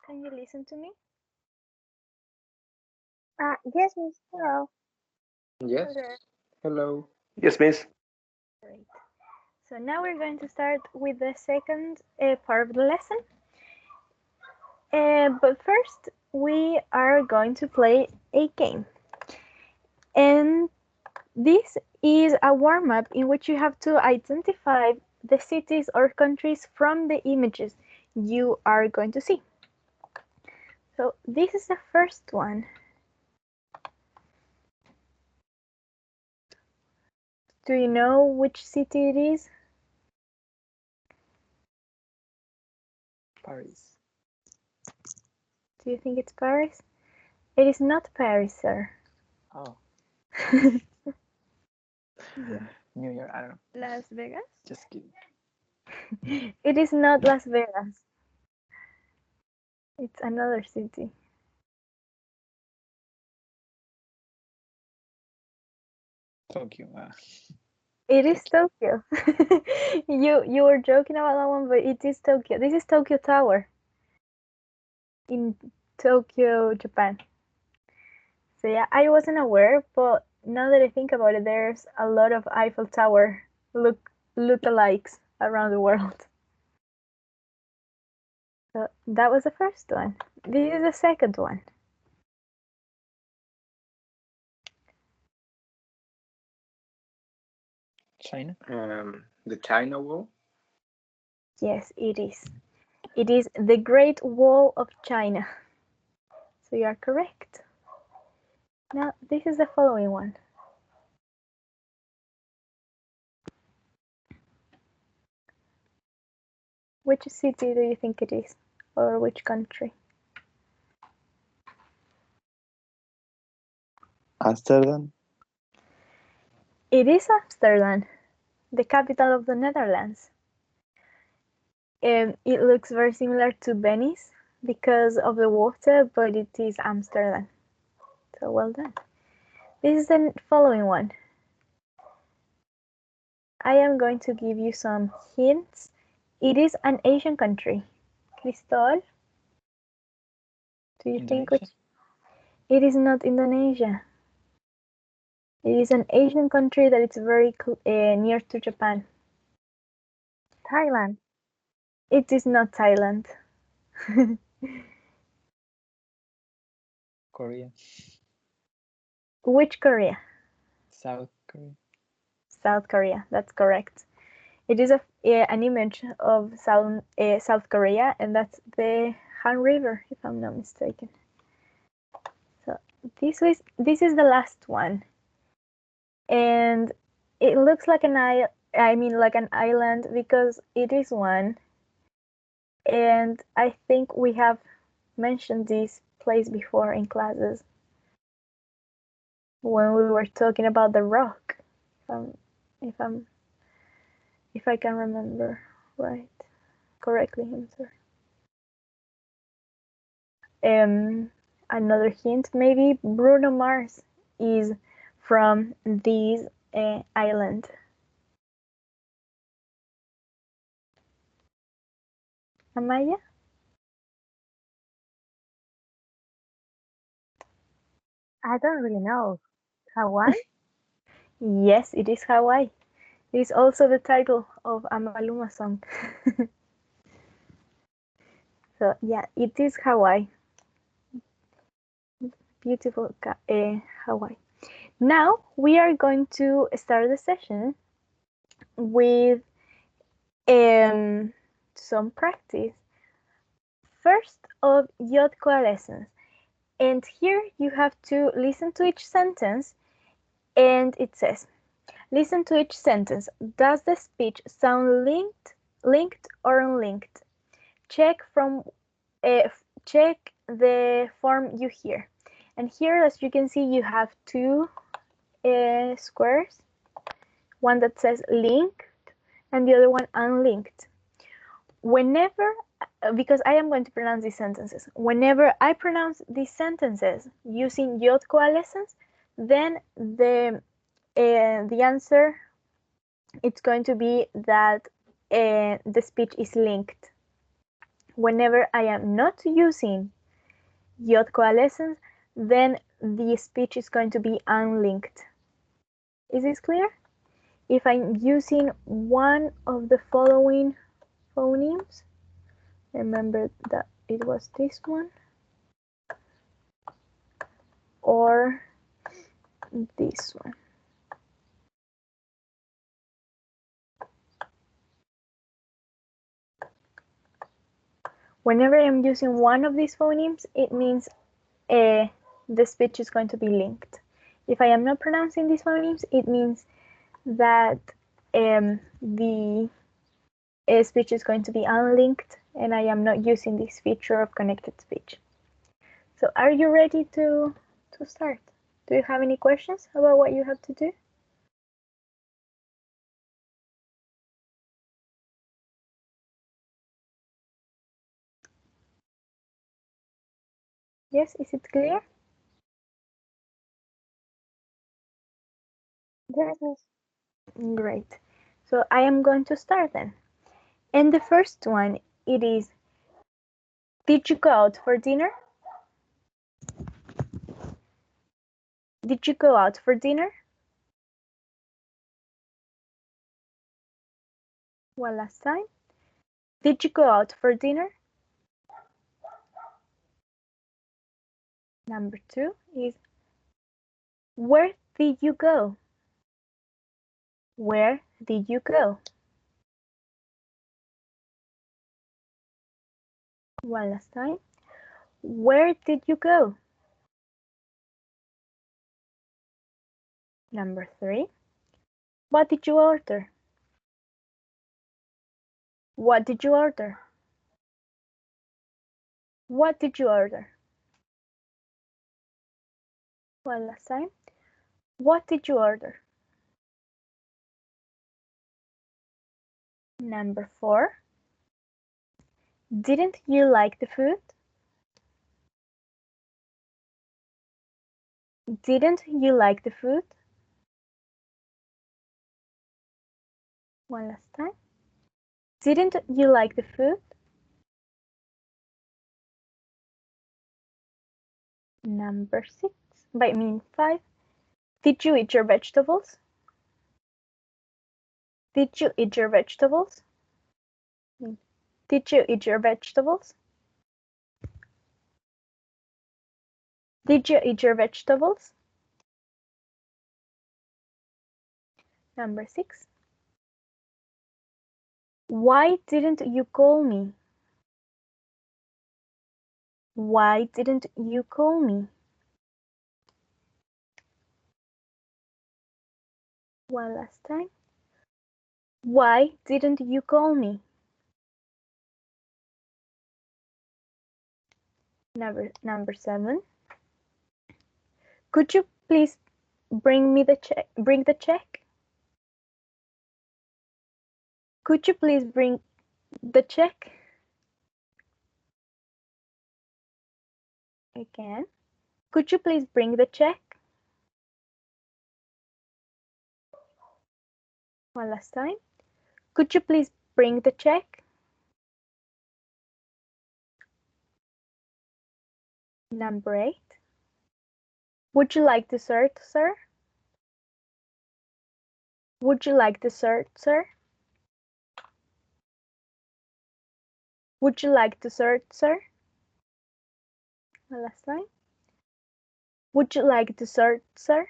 Can you listen to me? Yes, Miss. Hello. Yes. Okay. Hello. Yes, miss. Great. So now we're going to start with the second part of the lesson. But first, we are going to play a game. And this is a warm-up in which you have to identify the cities or countries from the images you are going to see. So this is the first one. Do you know which city it is? Paris. Do you think it's Paris? It is not Paris, sir. Oh, Yeah. New York. I don't know. Las Vegas? Just kidding. It is not Las Vegas. It's another city. Tokyo. It is Tokyo. You were joking about that one, but it is Tokyo. This is Tokyo Tower in Tokyo, Japan. So yeah, I wasn't aware, but now that I think about it, there's a lot of Eiffel Tower lookalikes around the world. So that was the first one. This is the second one. China. The China Wall. Yes, it is. It is the Great Wall of China. So you are correct. Now, this is the following one. Which city do you think it is? Or which country? Amsterdam. It is Amsterdam, the capital of the Netherlands. It looks very similar to Venice because of the water, but it is Amsterdam. So well done. This is the following one. I am going to give you some hints. It is an Asian country. Cristol, do you think which? It is not Indonesia. It is an Asian country that is very near to Japan. Thailand. It is not Thailand. Korea. Which Korea? South Korea. South Korea, that's correct. It is an image of South Korea, and that's the Han River, if I'm not mistaken. So this is the last one, and it looks like an island because it is one, and I think we have mentioned this place before in classes when we were talking about the rock. If I can remember correctly, I'm sorry. Another hint, maybe Bruno Mars is from this island. Amaya? I don't really know. Hawaii? Yes, it is Hawaii. It is also the title of a Maluma song. So yeah, it is Hawaii. Beautiful Hawaii. Now we are going to start the session with some practice. First of yod coalescence. And here you have to listen to each sentence, and it says, listen to each sentence. Does the speech sound linked or unlinked? Check the form you hear. And here, as you can see, you have two squares, one that says linked and the other one unlinked. Whenever, because I am going to pronounce these sentences, whenever I pronounce these sentences using yod coalescence, then the answer, it's going to be that the speech is linked. whenever I am not using iod coalescence, then the speech is going to be unlinked. Is this clear? If I'm using one of the following phonemes, remember that it was this one or this one. Whenever I'm using one of these phonemes, it means the speech is going to be linked. If I am not pronouncing these phonemes, it means that the speech is going to be unlinked and I am not using this feature of connected speech. So are you ready to start? Do you have any questions about what you have to do? Yes, is it clear? Yes. Great. So I am going to start then. And the first one, it is, did you go out for dinner? Did you go out for dinner? One last time. Did you go out for dinner? Number 2 is, where did you go? Where did you go? One last time. Where did you go? Number 3. What did you order? What did you order? What did you order? One last time. What did you order? Number 4. Didn't you like the food? Didn't you like the food? One last time. Didn't you like the food? Number 6. I mean 5. Did you eat your vegetables? Did you eat your vegetables? Did you eat your vegetables? Did you eat your vegetables? Number 6. Why didn't you call me? Why didn't you call me? One last time. Why didn't you call me? Number 7. Could you please bring the check? Could you please bring the check? Again. Could you please bring the check? One last time. Could you please bring the check? Number 8. Would you like dessert, sir? Would you like dessert, sir? Would you like dessert, sir? One last time. Would you like dessert, sir?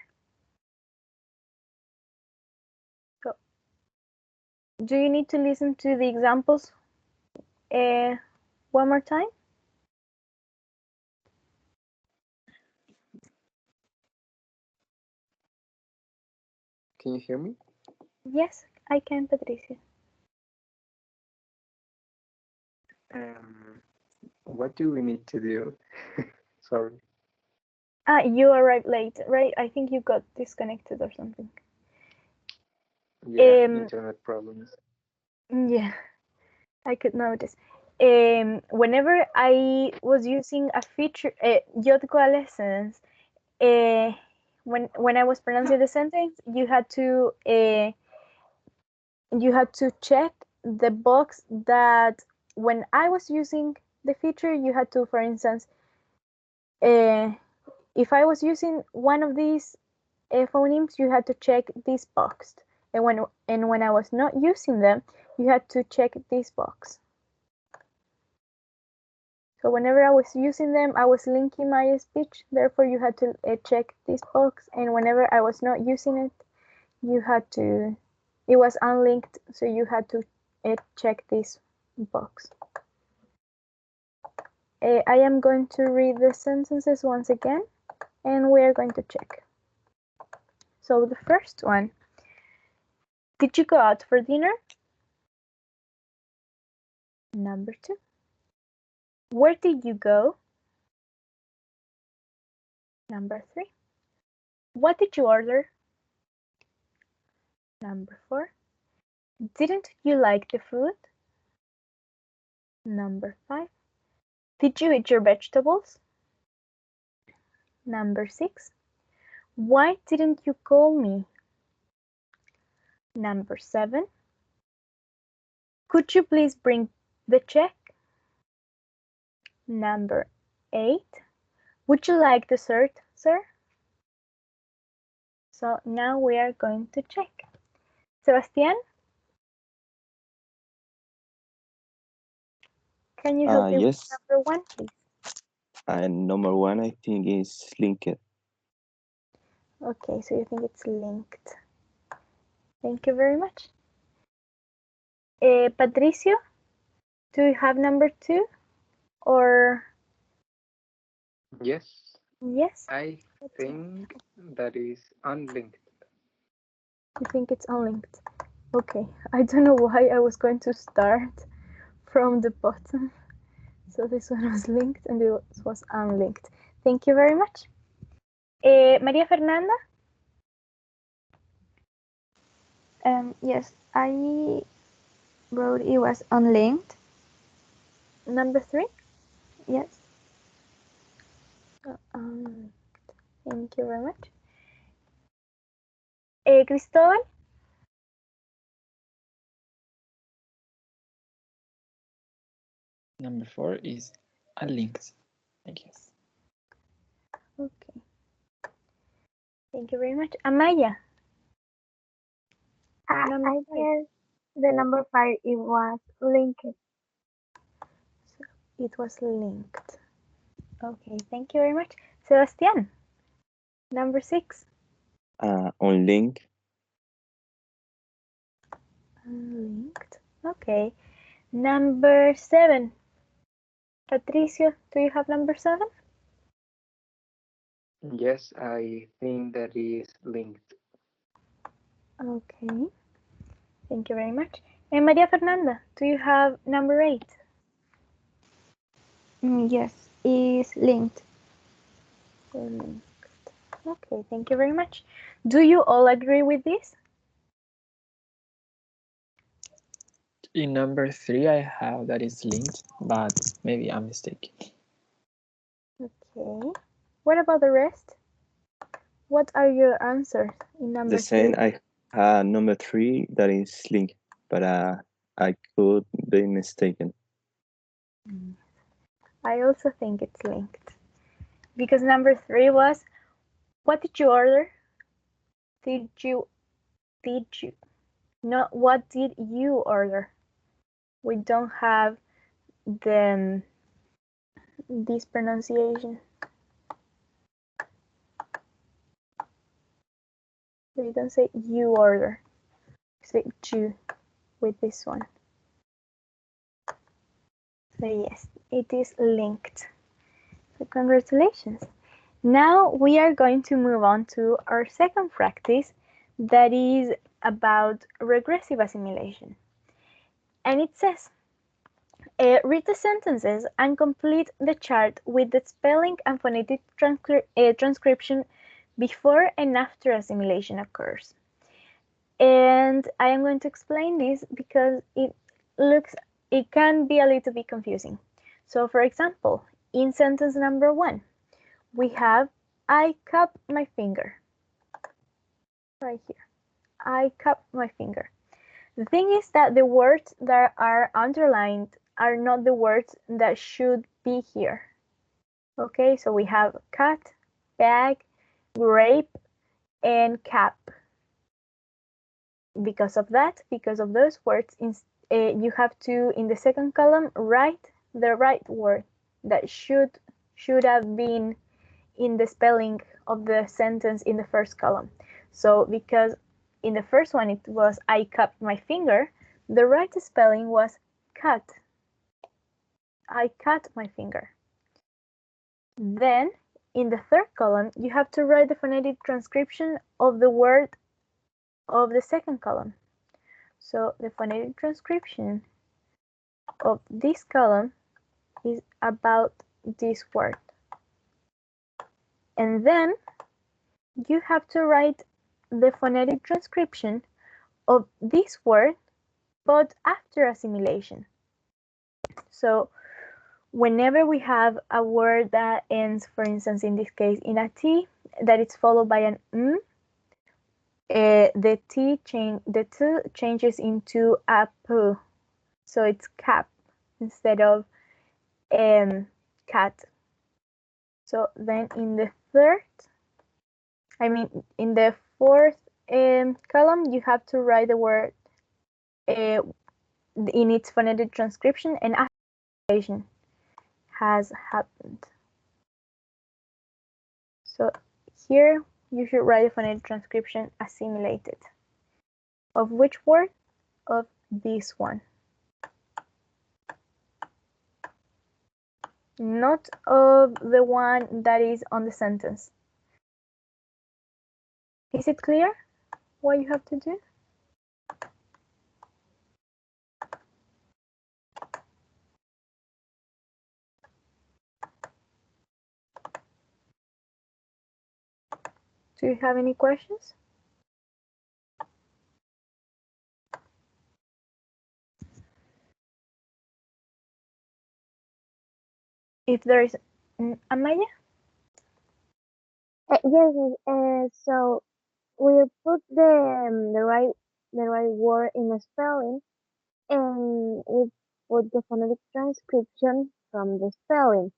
So, do you need to listen to the examples one more time? Can you hear me? Yes, I can, Patricia. What do we need to do? Sorry. You arrived late, right? I think you got disconnected or something. Yeah, internet problems. Yeah, I could notice. Whenever I was using a feature, iod coalescence, when I was pronouncing the sentence, you had to check the box that when I was using the feature, you had to, for instance, if I was using one of these phonemes, you had to check this box. And when I was not using them, you had to check this box. So whenever I was using them, I was linking my speech. Therefore, you had to check this box. And whenever I was not using it, you had to, it was unlinked. So you had to check this box. I am going to read the sentences once again, and we are going to check. So the first one, did you go out for dinner? Number 2, where did you go? Number 3, what did you order? Number 4, didn't you like the food? Number 5, did you eat your vegetables? Number 6, why didn't you call me? Number 7, could you please bring the check? Number 8, would you like dessert, sir? So now we are going to check. Sebastián, can you help me Yes. with number 1, please? And number 1, I think, is linked. Okay, so you think it's linked. Thank you very much. Patricio, do you have number 2 or? Yes. Yes. I think that is unlinked. You think it's unlinked? Okay, I don't know why I was going to start from the bottom. So this one was linked and this was unlinked. Thank you very much. Maria Fernanda? Yes, I wrote it was unlinked. Number 3? Yes. Thank you very much. Cristóbal? Number 4 is unlinked, I guess. Okay. Thank you very much. Amaya? I guess the number 5, it was linked. So it was linked. Okay, thank you very much. Sebastián? Number 6? Unlinked. Unlinked. Okay. Number 7. Patricio, do you have number 7? Yes, I think that is linked. Okay. Thank you very much. And Maria Fernanda, do you have number 8? Yes, it's linked. Linked. Okay, thank you very much. Do you all agree with this? In number 3, I have that is linked, but maybe I'm mistaken. Okay. What about the rest? What are your answers in number The same, 3? I have number 3 that is linked, but I could be mistaken. I also think it's linked. Because number 3 was, what did you order? Did you? Not what did you order? We don't have this pronunciation. We don't say you order. We say you with this one. So yes, it is linked. So congratulations. Now we are going to move on to our second practice, that is about regressive assimilation. And it says, read the sentences and complete the chart with the spelling and phonetic transcription before and after assimilation occurs. And I am going to explain this because it can be a little bit confusing. So for example, in sentence number 1, we have, I cup my finger. Right here. I cup my finger. The thing is that the words that are underlined are not the words that should be here. Okay, so we have cat, bag, grape, and cap. Because of that, because of those words, you have to, in the second column, write the right word that should have been in the spelling of the sentence in the first column. So because in the first one it was I cut my finger, the right spelling was cut. I cut my finger. Then in the third column, you have to write the phonetic transcription of the word of the second column. So the phonetic transcription of this column is about this word. And then you have to write the phonetic transcription of this word, but after assimilation. So whenever we have a word that ends, for instance, in this case, in a T, that is followed by an M, the T changes into a P. So it's cap instead of cat. So then in the fourth column, you have to write the word in its phonetic transcription and assimilation has happened. So here you should write the phonetic transcription assimilated. Of which word? Of this one. Not of the one that is on the sentence. Is it clear what you have to do? Do you have any questions? If there is, Amaya? Yes, so we put the right word in the spelling, and we put the phonetic transcription from the spelling.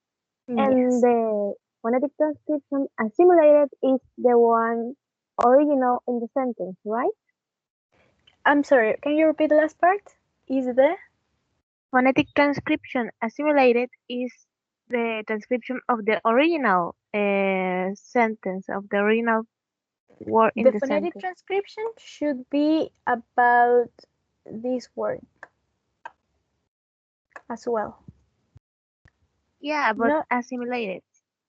And Yes. the phonetic transcription assimilated is the one original in the sentence, right? I'm sorry, can you repeat the last part? Is the Phonetic transcription assimilated is the transcription of the original sentence, of the original word in the the phonetic sentence. transcription should be about this word as well. Yeah, but No, assimilated.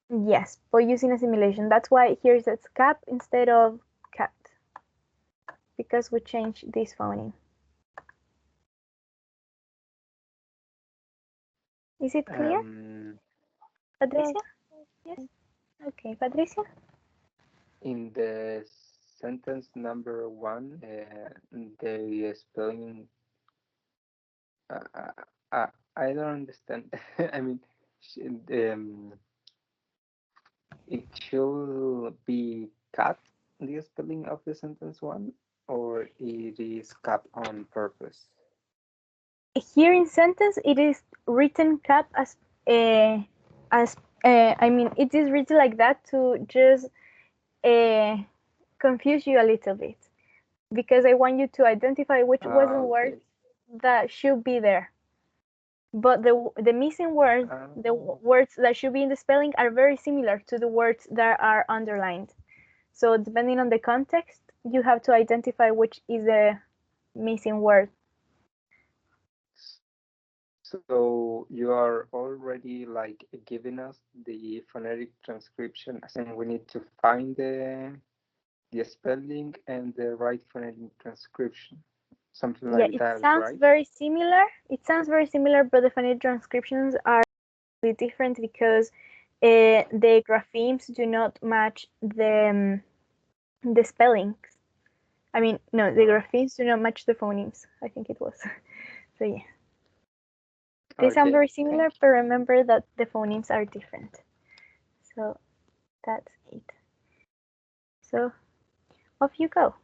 yes, but using assimilation. That's why here it says cap instead of cat, because we changed this phoneme. Is it clear, Patricia? Yes. Okay, Patricia? In the sentence number 1, the spelling, I don't understand. I mean, it should be cut, the spelling of the sentence 1, or it is cut on purpose? Here in sentence, it is written cap as I mean, it is written like that to just confuse you a little bit, because I want you to identify which was the word that should be there. But the missing words, the words that should be in the spelling are very similar to the words that are underlined. So depending on the context, you have to identify which is the missing word. So you are already like giving us the phonetic transcription, and we need to find the spelling and the right phonetic transcription, something Yeah, like it that, sounds right? very similar. It sounds very similar, but the phonetic transcriptions are really different because the graphemes do not match the spellings. I mean, no, the graphemes do not match the phonemes. I think it was. So yeah. They sound very similar, but remember that the phonemes are different. So that's it. So off you go.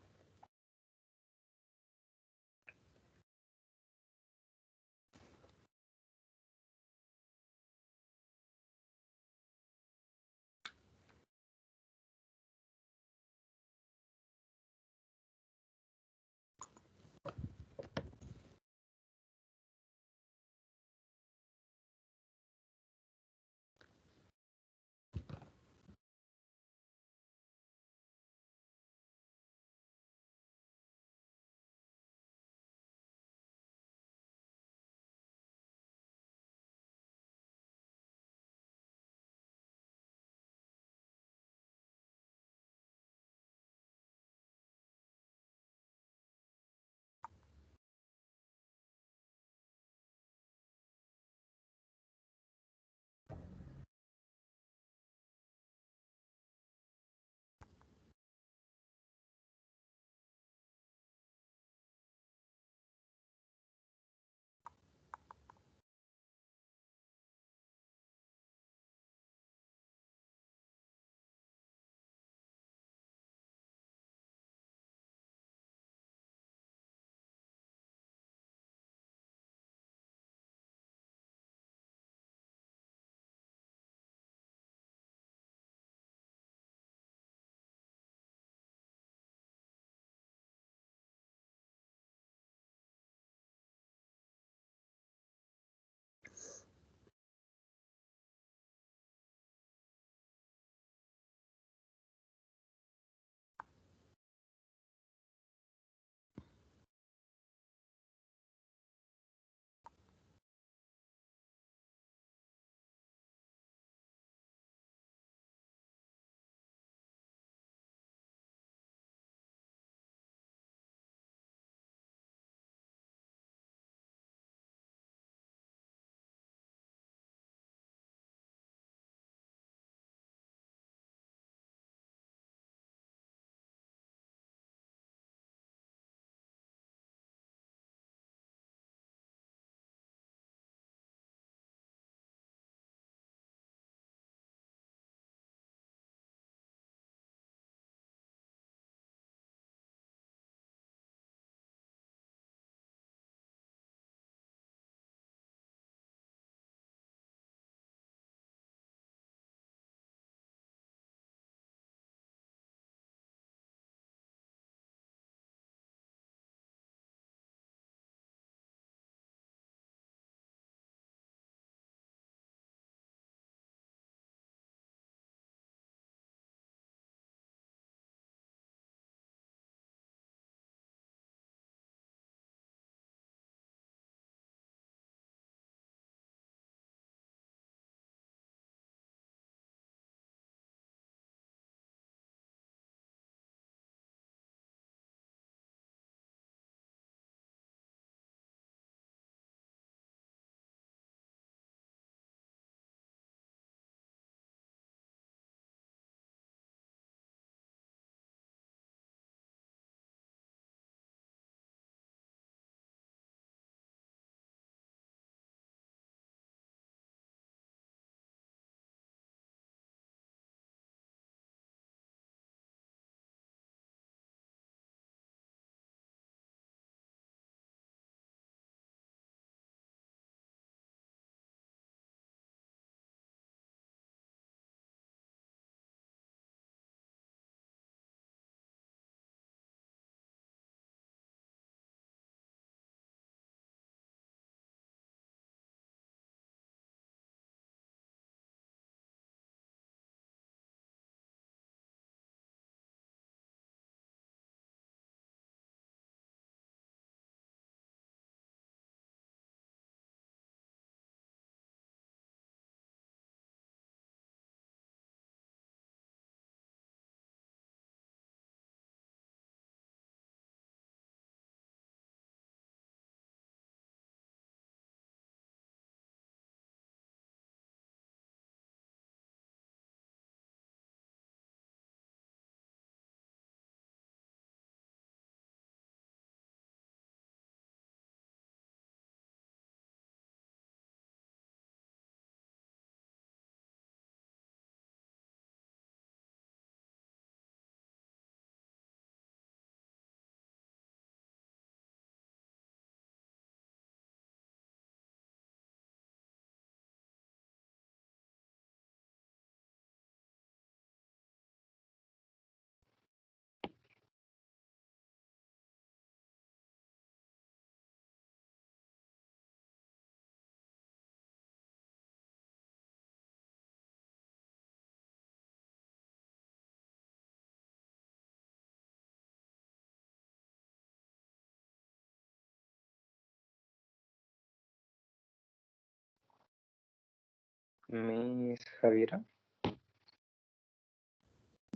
Miss Javiera?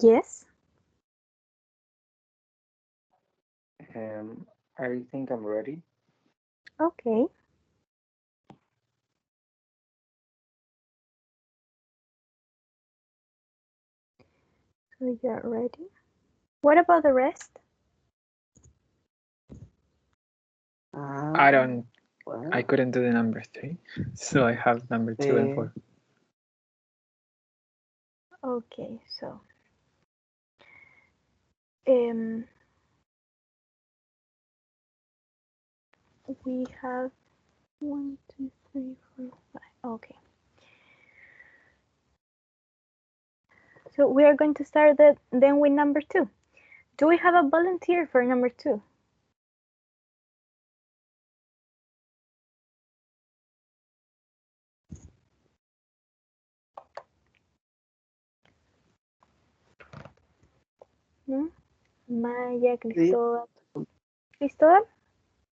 Yes. I think I'm ready. Okay. So you're ready. What about the rest? I don't. I couldn't do the number 3, so I have number 2 and 4. Okay, so we have 1, 2, 3, 4, 5. Okay. So we are going to start then with number 2. Do we have a volunteer for number 2? No? Maya, Cristóbal. Cristóbal?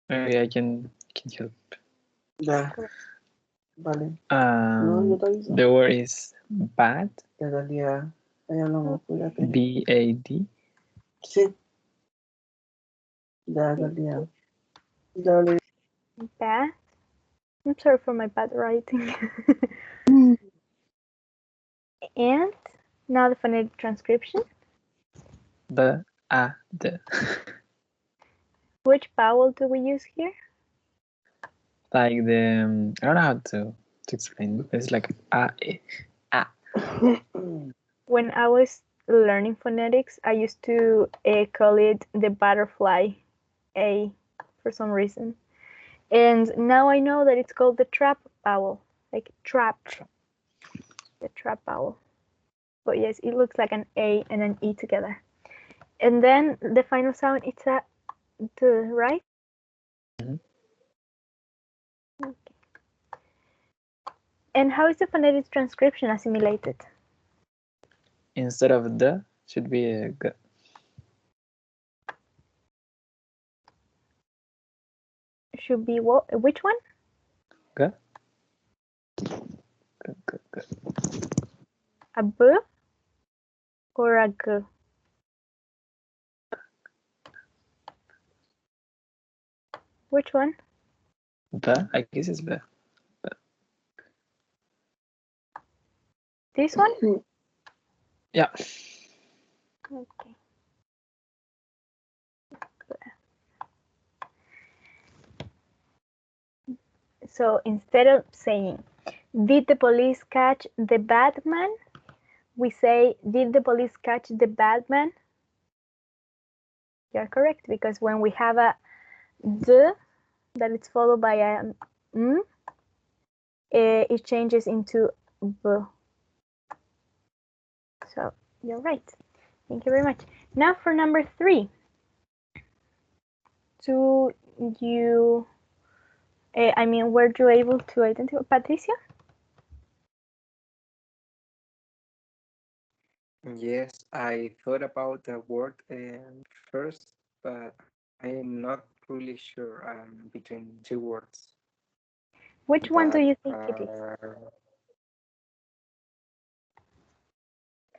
Maybe I can help. Ya, vale. The word is bad. Ya, Dalia. Ahí hablamos, cuídate. BAD. Sí. Ya, Dalia. Dale. Bad. I'm sorry for my bad writing. And now the phonetic transcription. D. Which vowel do we use here? Like the I don't know how to explain. It's like a. When I was learning phonetics, I used to call it the butterfly A for some reason. And now I know that it's called the trap vowel, like trap. The trap vowel. But yes, it looks like an A and an E together. And then the final sound, it's a D, right? Mhm. Okay. And how is the phonetic transcription assimilated? Instead of the, should be a G. Should be what? Which one? G. A B or a G? Which one? The, I guess it's the. This one? Yeah. Okay. So instead of saying, did the police catch the bad man? We say, did the police catch the bad man? You're correct, because when we have a D that is followed by a M, it changes into B. So you're right. Thank you very much. Now for number 3. Were you able to identify Patricia? Yes, I thought about the word first, but I'm not really sure between 2 words. Which one do That you think it is?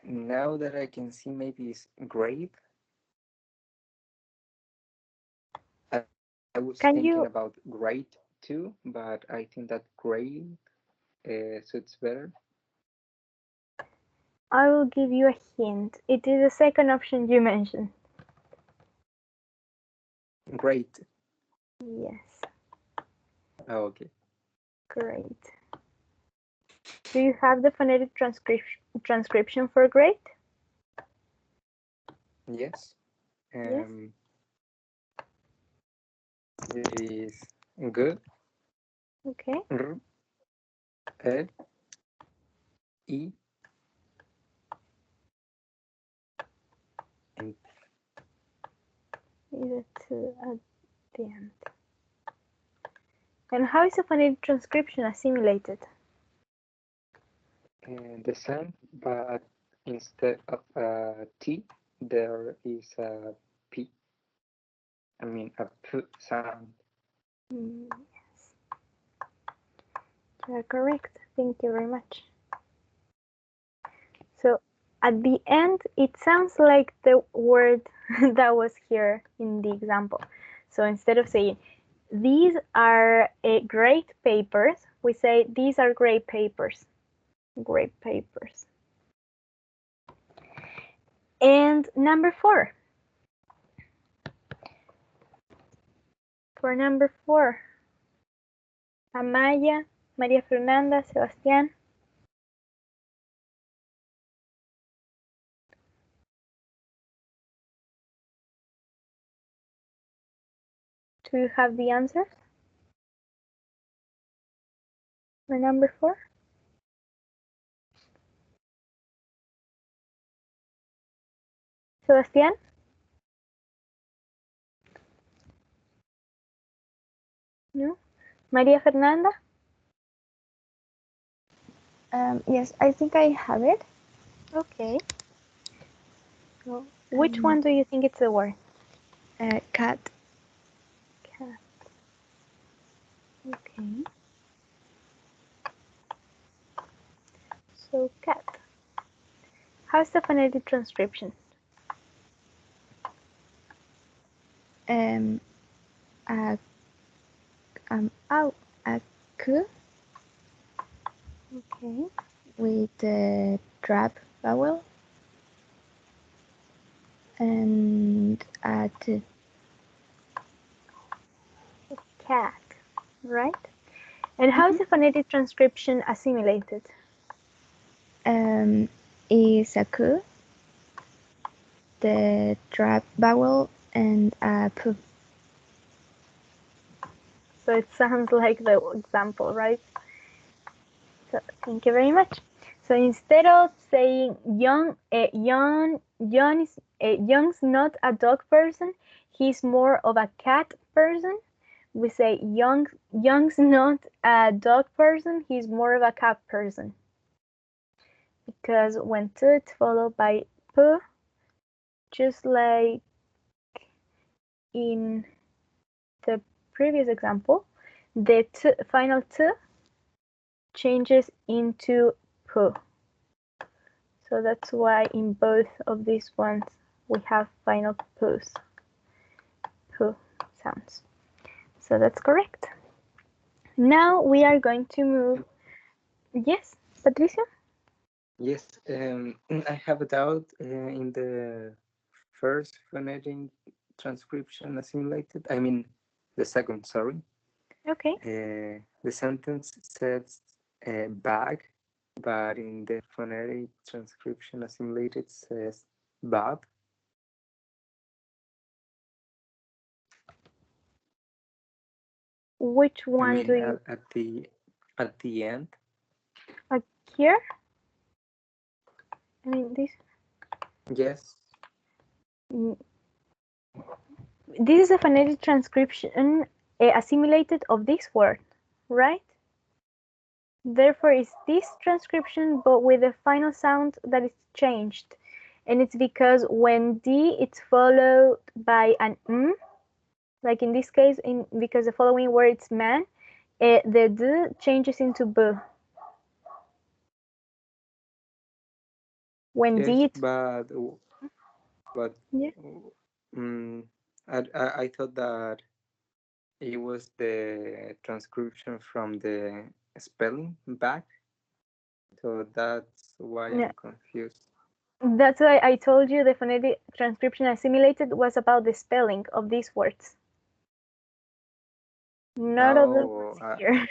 Now that I can see, maybe it's great. I was thinking about great too, but I think that great suits better. I will give you a hint. It is the second option you mentioned. Great. Yes. Oh, okay. Great. Do you have the phonetic transcription for great? Yes. Yes. It is good. Okay. R, E, I, and Either two at the end. And how is the phonetic transcription assimilated? the sound, but instead of a T, there is a P. I mean a P sound. Yes. You are correct. Thank you very much. So at the end, it sounds like the word that was here in the example. So instead of saying, these are great papers, we say, these are great papers. Great papers. And number 4. For number 4, Amaya, María Fernanda, Sebastián. Do you have the answer for number 4? Sebastián? No? María Fernanda? Yes, I think I have it. Okay. So which one do you think it's the word? Cat. Cat. Okay. So cat. How's the phonetic transcription? A K Okay. with the trap vowel and a T. Cat, right? And how is the phonetic transcription assimilated? Is a K, the trap vowel, and a P. So it sounds like the example, right? So thank you very much. So instead of saying Young's not a dog person, he's more of a cat person. We say Young's not a dog person, he's more of a cat person. Because when T is followed by P, just like in the previous example, the final T changes into P. So that's why in both of these ones we have final P's. P sounds. So that's correct. Now we are going to move. Yes, Patricia? Yes, I have a doubt in the first phonetic transcription assimilated. I mean, the second, sorry. Okay. The sentence says bag, but in the phonetic transcription assimilated says bab. Which one do you at the end? Here? I mean this. Yes. This is a phonetic transcription assimilated of this word, right? Therefore, it's this transcription, but with the final sound that is changed. And it's because when D it's followed by an like in this case, because the following word is man, the D changes into B. When yes, D it's... but yeah. I thought that it was the transcription from the spelling back, so that's why I'm confused. That's why I told you the phonetic transcription assimilated was about the spelling of these words. Not of the words here.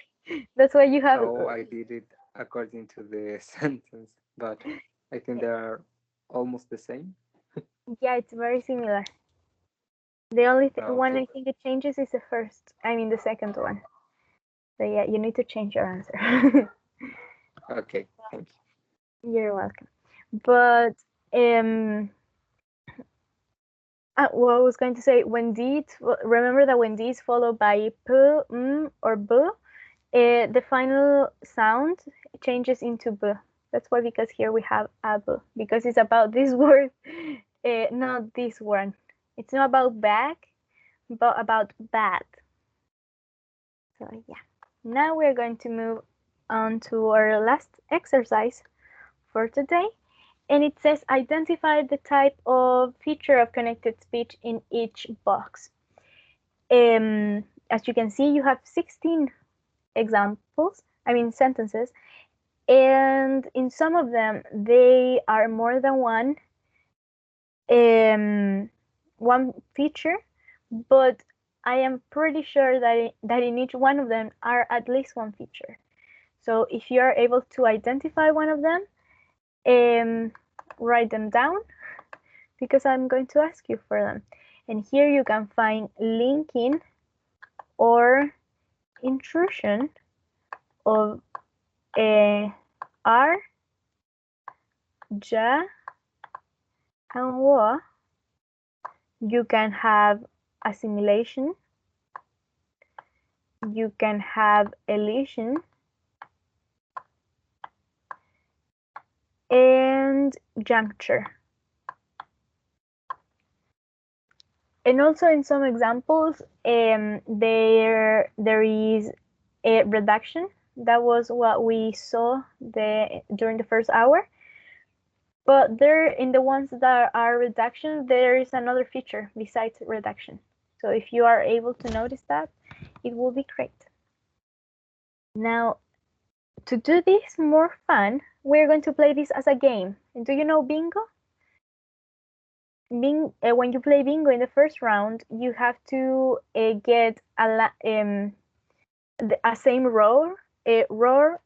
That's why you have... Oh, I did it according to the sentence, but I think they are almost the same. Yeah, it's very similar. The only one Okay. I think it changes is the second one. So yeah, you need to change your answer. Okay, thank you. You're welcome. But what I was going to say, remember that when D is followed by P, or B, the final sound changes into B. That's why, because here we have a B, because it's about this word, not this one. It's not about bag, but about bad. So yeah, now we're going to move on to our last exercise for today. and it says identify the type of feature of connected speech in each box. As you can see, you have 16 sentences, and in some of them they are more than one feature, but I am pretty sure that in each one of them are at least one feature. So if you are able to identify one of them, write them down, because I'm going to ask you for them. And here you can find linking or intrusion of R, ja, and wa. You can have assimilation, you can have elision, and juncture. And also in some examples, there is a reduction. That was what we saw during the first hour. But there, in the ones that are reduction, there is another feature besides reduction. So if you are able to notice that, it will be great. Now, to do this more fun, we're going to play this as a game. And do you know bingo? When you play bingo in the first round, you have to get a same row, row.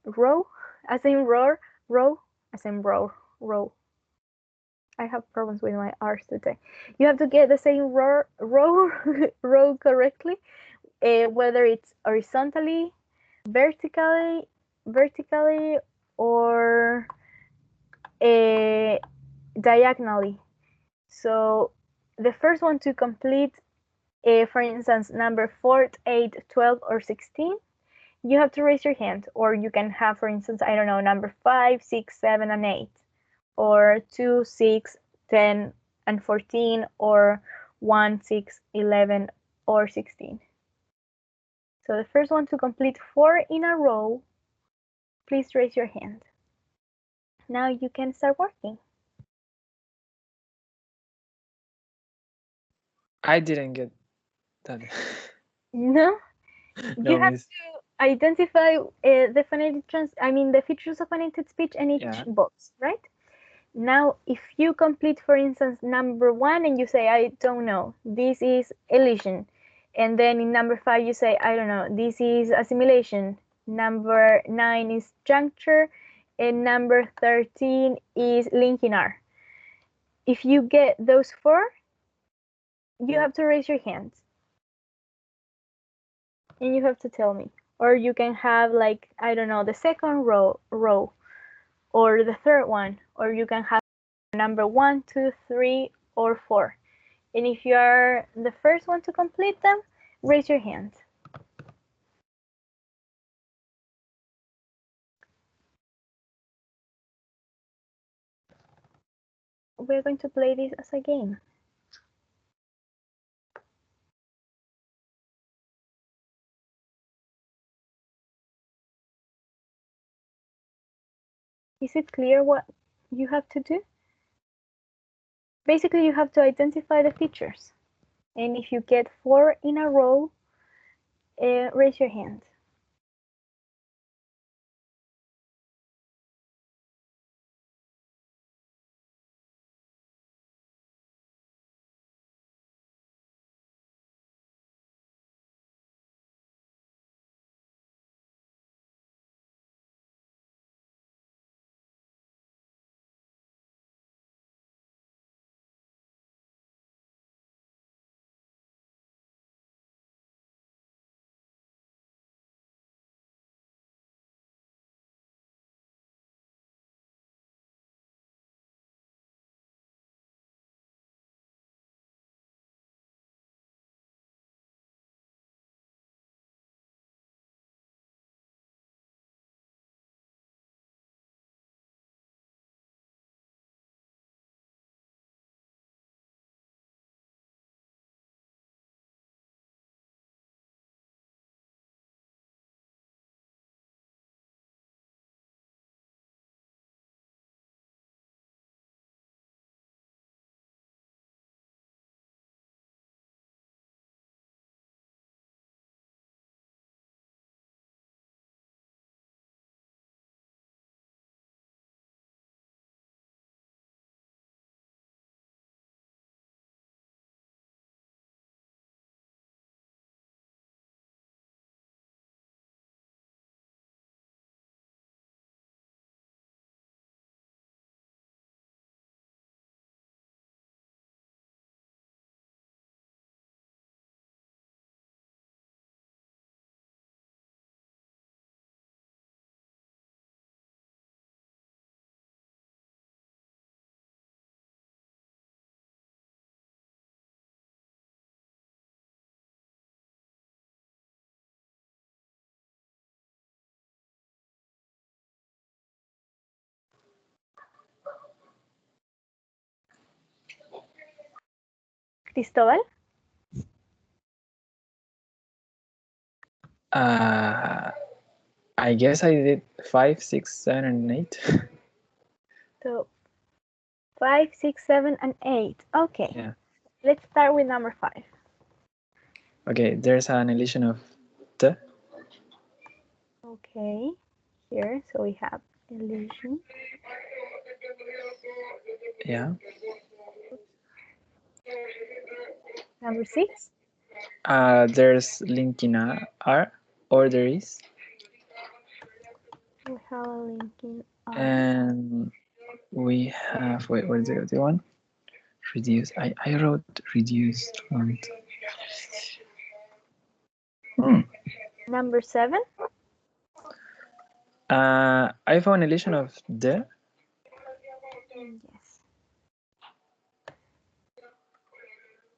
I have problems with my R's today. You have to get the same row correctly, whether it's horizontally, vertically, or diagonally. So the first one to complete, for instance, number 4, 8, 12, or 16, you have to raise your hand. Or you can have, for instance, I don't know, number 5, 6, 7, and 8, or 2, 6, 10, and 14, or 1, 6, 11, or 16. So the first one to complete 4 in a row, please raise your hand. Now you can start working. I didn't get that. No? No, You have miss. to identify the features of phonetic speech in each Yeah. box, right? Now, if you complete, for instance, number 1 and you say, I don't know, this is elision. And then in number 5, you say, I don't know, this is assimilation. Number 9 is juncture. And number 13 is linking R. If you get those 4, you have to raise your hand. And you have to tell me. Or you can have, like, I don't know, the second row, or the third one, or you can have number 1, 2, 3, or 4. And if you are the first one to complete them, raise your hand. We're going to play this as a game. Is it clear what you have to do? Basically, you have to identify the features. And if you get 4 in a row, raise your hand. Cristobal? I guess I did 5, 6, 7, and 8. So 5, 6, 7, and 8. Okay. Yeah. Let's start with number 5. Okay, there's an elision of T. Okay. Here, so we have elision. Yeah. Number 6. There's linking R, or there is. We have a linking R. And we have, wait, where's the other one? Reduce. I wrote reduced font. Number 7. I found elision of D. Yes.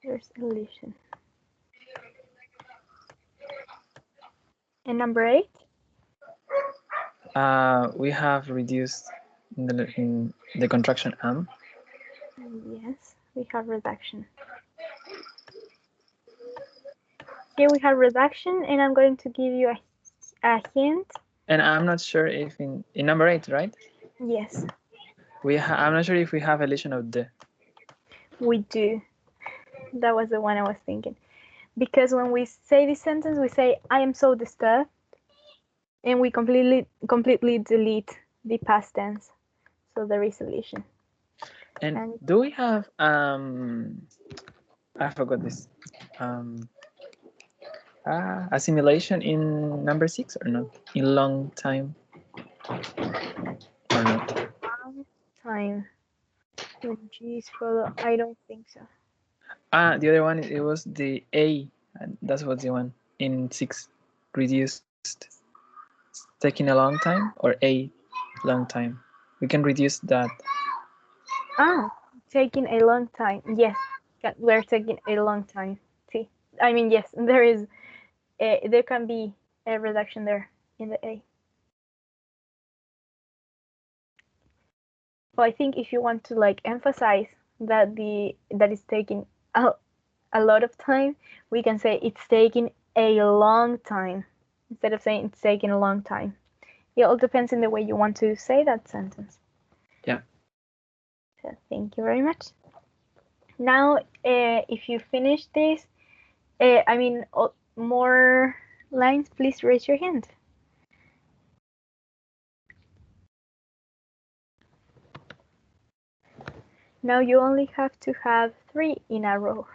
There's elision. And number 8. We have reduced in the contraction am. Yes, we have reduction. Here we have reduction, and I'm going to give you a hint. And I'm not sure if in number 8, right? Yes, I'm not sure if we have elision of D. we do. That was the one I was thinking. Because when we say this sentence, we say, I am so disturbed, and we completely delete the past tense. So there is elision. And do we have I forgot this. Assimilation in number 6 or not? In long time or not? Long time. When G is followed, I don't think so. The other one, it was the A, and that's what's the one in 6 reduced. Taking a long time, or a long time. We can reduce that. Taking a long time. Yes, we're taking a long time. See, I mean, yes, there is. There can be a reduction there in the A. So I think if you want to like emphasize that that is taking a lot of time, we can say it's taking a long time instead of saying it's taking a long time. It all depends on the way you want to say that sentence. Yeah. So thank you very much. Now, if you finish this, I mean, more lines, please raise your hand. Now you only have to have 3 in a row.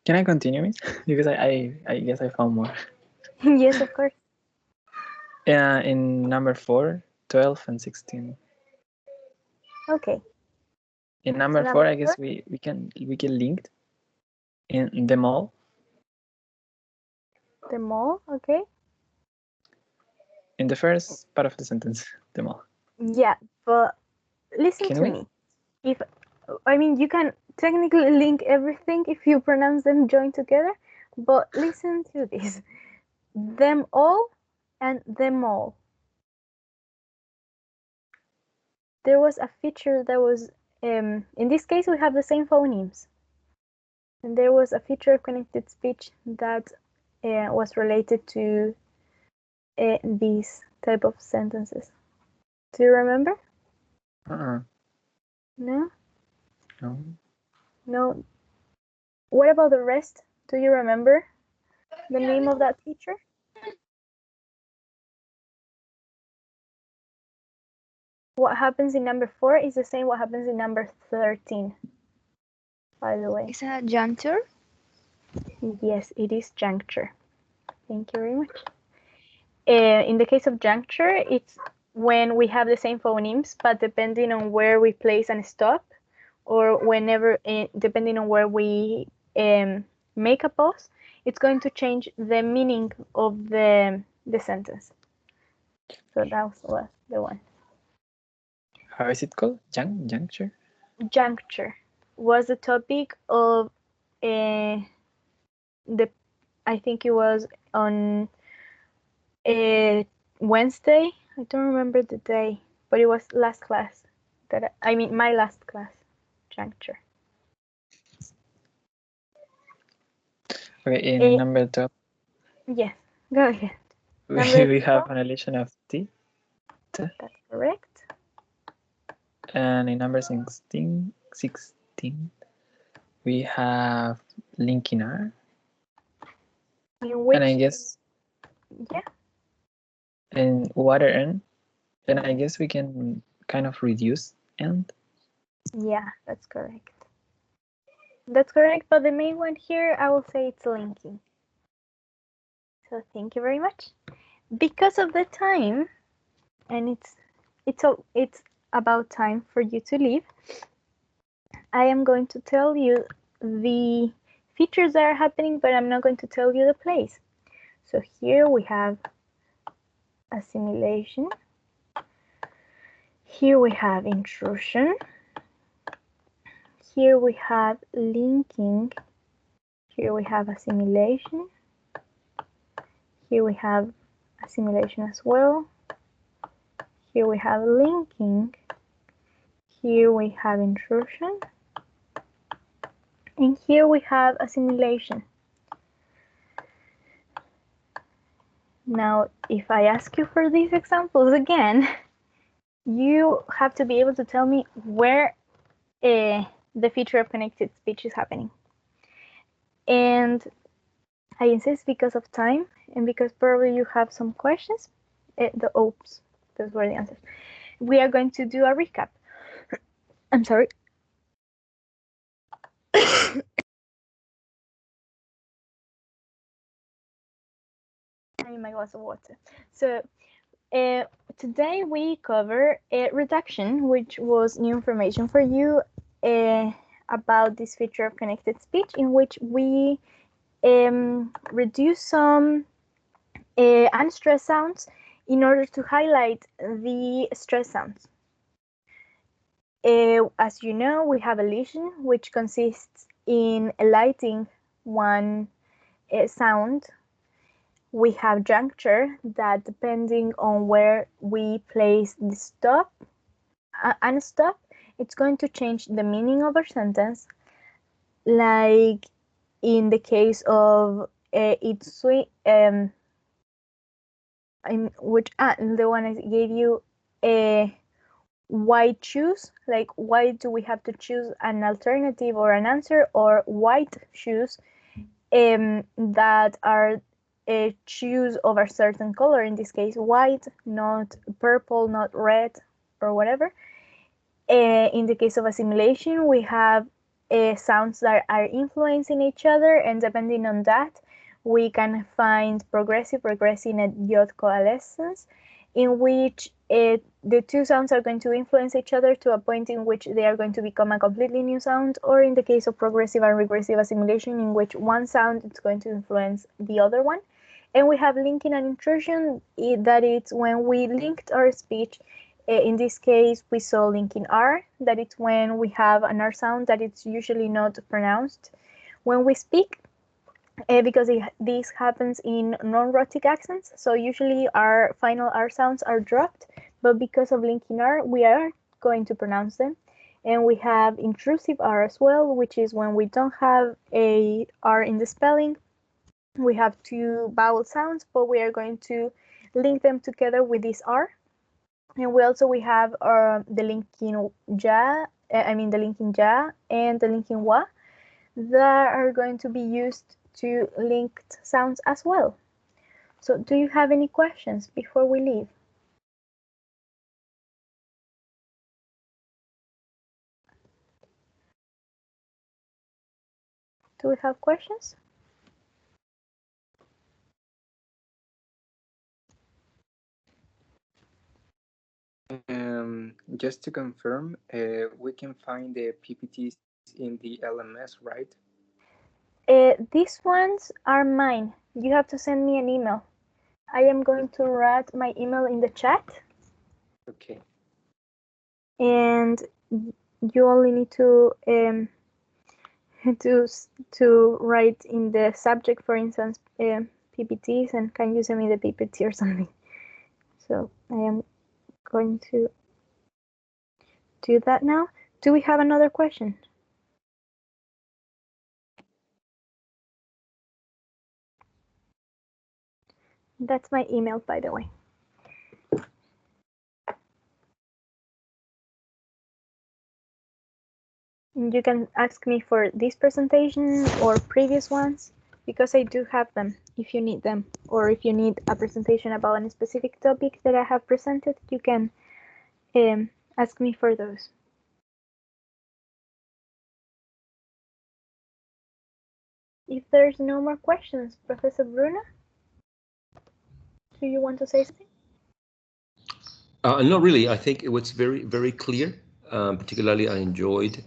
Can I continue, Miss? Because I guess I found more. Yes, of course. In number 4, 12, and 16. Okay. In number So 4, I guess we can link in them all. Them all, okay. In the first part of the sentence, them all. Yeah, but listen to me. If I mean, you can technically link everything if you pronounce them joined together, but listen to this. Them all and them all. There was a feature that was, in this case, we have the same phonemes. And there was a feature of connected speech that was related to these type of sentences. Do you remember? Uh-uh. No? No. No. What about the rest? Do you remember the name of that feature? What happens in number 4 is the same what happens in number 13, by the way. Is a juncture? Yes, it is juncture. Thank you very much. In the case of juncture, it's when we have the same phonemes, but depending on where we place and stop, or whenever, depending on where we make a pause, it's going to change the meaning of the sentence. So that was the one. How is it called? Juncture? Juncture was the topic of the, I think it was on Wednesday. I don't remember the day, but it was last class. I mean my last class. Juncture. Okay, in number 12. Yes, go ahead. We have annihilation of T. That's correct. And in number 16, we have linking R. And I guess, yeah. And water N. And I guess we can kind of reduce end. Yeah, that's correct. That's correct, but the main one here, I will say it's linking. So thank you very much. Because of the time, and it's about time for you to leave, I am going to tell you the features that are happening, but I'm not going to tell you the place. So here we have assimilation. Here we have intrusion. Here we have linking. Here we have assimilation. Here we have assimilation as well. Here we have linking. Here we have intrusion. And here we have assimilation. Now, if I ask you for these examples again, you have to be able to tell me where the feature of connected speech is happening. And I insist because of time and because probably you have some questions. Oops, those were the answers. We are going to do a recap. I'm sorry. I need my glass of water. So today we cover reduction, which was new information for you about this feature of connected speech, in which we reduce some unstressed sounds in order to highlight the stress sounds. As you know, we have elision, which consists in lighting one sound. We have juncture that, depending on where we place the stop and stop, it's going to change the meaning of our sentence. Like in the case of it's sweet, which the one I gave you, why choose? Like, why do we have to choose an alternative or an answer? Or white shoes that are choose of a certain color, in this case white, not purple, not red, or whatever. In the case of assimilation, we have sounds that are influencing each other, and depending on that, we can find progressive, regressive, and yacht coalescence, in which the two sounds are going to influence each other to a point in which they are going to become a completely new sound, or in the case of progressive and regressive assimilation, in which one sound is going to influence the other one. And we have linking and intrusion, that it's when we linked our speech In this case, we saw linking R, that it's when we have an R sound that it's usually not pronounced when we speak, because this happens in non-rhotic accents. So usually our final R sounds are dropped, but because of linking R, we are going to pronounce them. And we have intrusive R as well, which is when we don't have a R in the spelling. We have two vowel sounds, but we are going to link them together with this R. And we have the linking ja, the linking ja and the linking wa that are going to be used to linked sounds as well. So do you have any questions before we leave? Do we have questions? Just to confirm, we can find the PPTs in the LMS, right? These ones are mine. You have to send me an email. I am going to write my email in the chat. Okay. And you only need to write in the subject, for instance, PPTs, and can you send me the PPT or something? So I am going to do that now. Do we have another question? That's my email, by the way. You can ask me for this presentation or previous ones, because I do have them if you need them, or if you need a presentation about a specific topic that I have presented, you can ask me for those. If there's no more questions, Professor Bruno, do you want to say something? Not really. I think it was very, very clear. Particularly, I enjoyed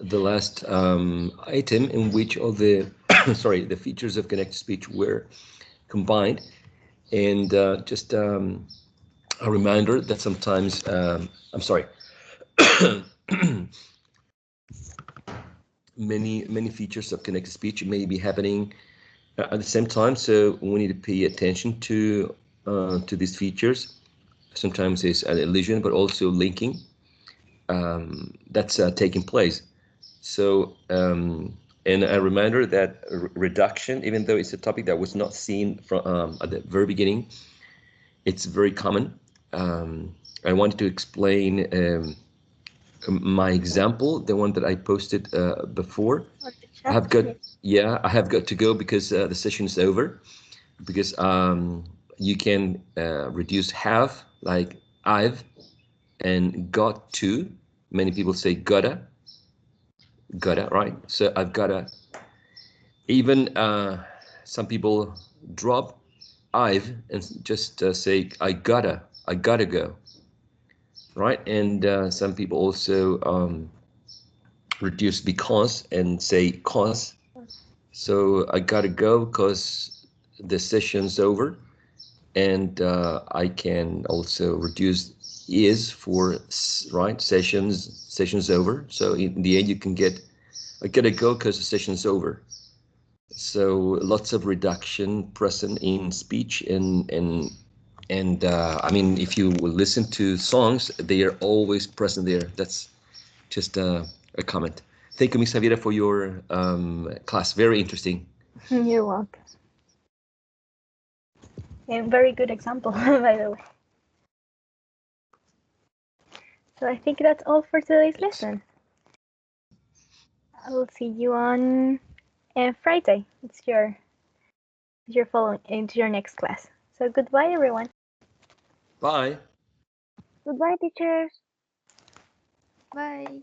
the last item in which all the sorry, the features of connected speech were combined, and just a reminder that sometimes I'm sorry. many features of connected speech may be happening at the same time, so we need to pay attention to these features. Sometimes it's an illusion, but also linking that's taking place. So, and a reminder that reduction, even though it's a topic that was not seen from at the very beginning, it's very common. I wanted to explain my example, the one that I posted before. I have got, yeah, I have got to go because the session is over. Because you can reduce have, like I've, and got to. Many people say gotta, right? So I've gotta. Even some people drop I've and just say I gotta go, right? And some people also reduce because and say cause. So I gotta go because the session's over. And I can also reduce is for right sessions over. So in the end, you can get I gotta go because the session's over. So lots of reduction present in speech and I mean, if you will listen to songs, they are always present there. That's just a comment. Thank you, Ms. Javiera, for your class. Very interesting. You're welcome. And very good example, by the way. So I think that's all for today's lesson. I will see you on Friday. It's your following into your next class. So goodbye, everyone. Bye. Goodbye, teachers. Bye.